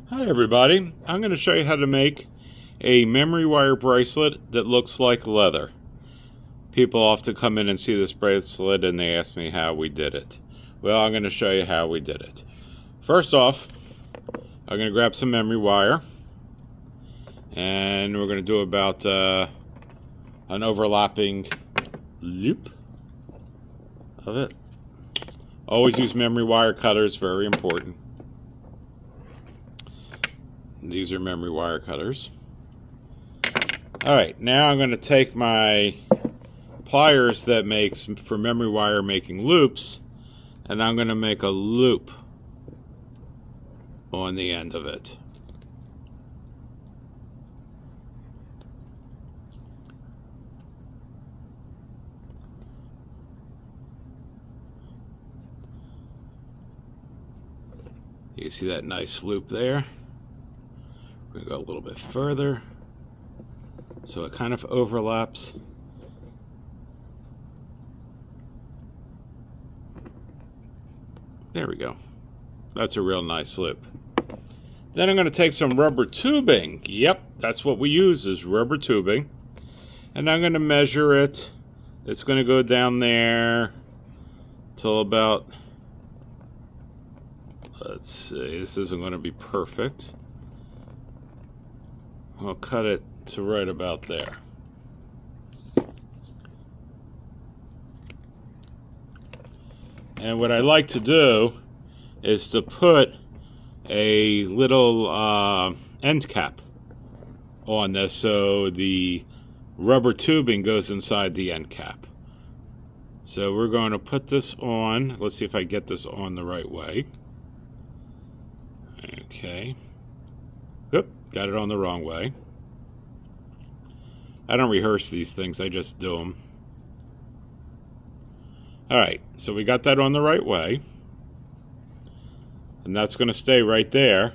Hi everybody, I'm going to show you how to make a memory wire bracelet that looks like leather. People often come in and see this bracelet and they ask me how we did it. Well, I'm going to show you how we did it. First off, I'm going to grab some memory wire and we're going to do about an overlapping loop of it. Always use memory wire cutters, very important. These are memory wire cutters. Alright, now I'm going to take my pliers that makes for memory wire making loops, and I'm going to make a loop on the end of it. You see that nice loop there? We're going to go a little bit further so it kind of overlaps. There we go. That's a real nice loop. Then I'm going to take some rubber tubing. Yep, that's what we use is rubber tubing. And I'm going to measure it. It's going to go down there till about, let's see, this isn't going to be perfect. I'll cut it to right about there. And what I like to do is to put a little end cap on this so the rubber tubing goes inside the end cap. So we're going to put this on. Let's see if I get this on the right way. Okay. Oop, got it on the wrong way. I don't rehearse these things, I just do them. Alright, so we got that on the right way. And that's going to stay right there.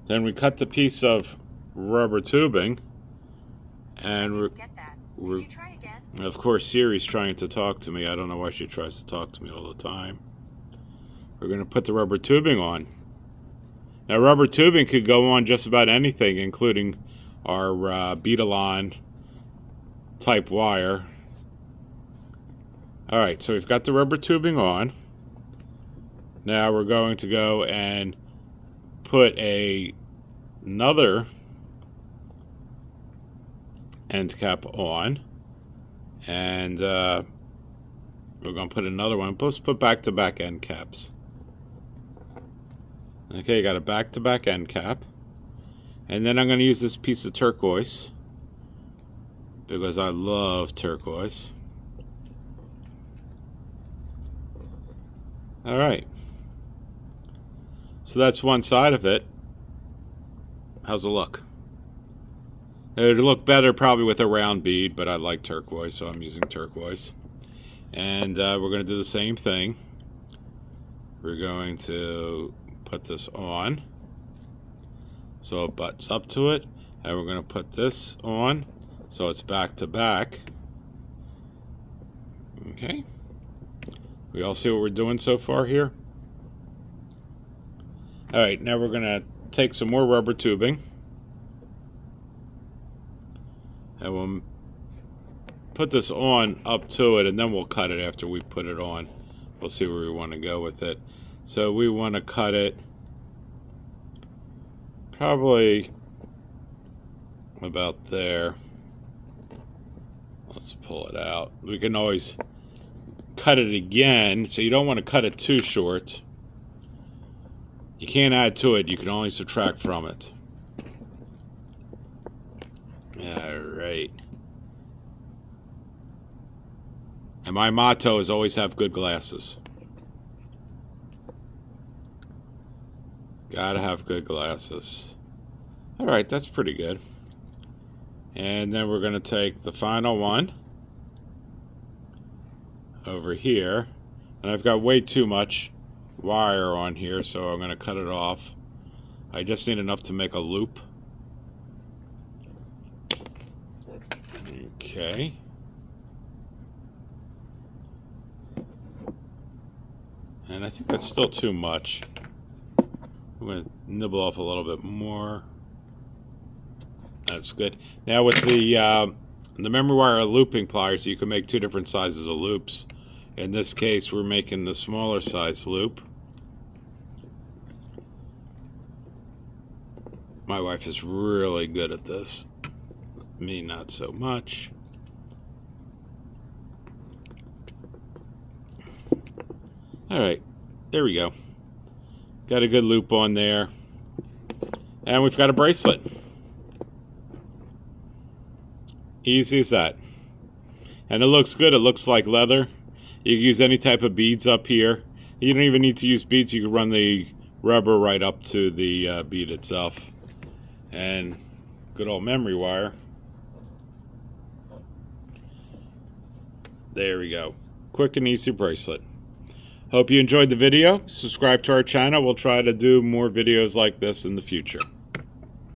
Then we cut the piece of rubber tubing. And Did you try again? Of course, Siri's trying to talk to me. I don't know why she tries to talk to me all the time. We're going to put the rubber tubing on. Now, rubber tubing could go on just about anything, including our Beadalon type wire. Alright, so we've got the rubber tubing on. Now we're going to go and put another end cap on. And we're going to put another one. Let's put back-to-back end caps. Okay, you got a back-to-back end cap. And then I'm going to use this piece of turquoise because I love turquoise. Alright. So that's one side of it. How's it look? It would look better probably with a round bead, but I like turquoise, so I'm using turquoise. And we're going to do the same thing. We're going to put this on so it butts up to it, and we're going to put this on so it's back to back. Okay. We all see what we're doing so far here? Alright, now we're going to take some more rubber tubing. And we'll put this on up to it, and then we'll cut it after we put it on. We'll see where we want to go with it. So we want to cut it probably about there. Let's pull it out. We can always cut it again, so you don't want to cut it too short. You can't add to it, you can only subtract from it. Alright. And my motto is always have good glasses. Gotta have good glasses. Alright, that's pretty good. And then we're going to take the final one over here, and I've got way too much wire on here, so I'm going to cut it off. I just need enough to make a loop. Okay. And I think that's still too much. I'm going to nibble off a little bit more. That's good. Now with the memory wire looping pliers, you can make two different sizes of loops. In this case, we're making the smaller size loop. My wife is really good at this. Me, not so much. Alright, there we go. Got a good loop on there. And we've got a bracelet. Easy as that. And it looks good. It looks like leather. You can use any type of beads up here. You don't even need to use beads. You can run the rubber right up to the bead itself. And good old memory wire. There we go. Quick and easy bracelet. Hope you enjoyed the video. Subscribe to our channel. We'll try to do more videos like this in the future.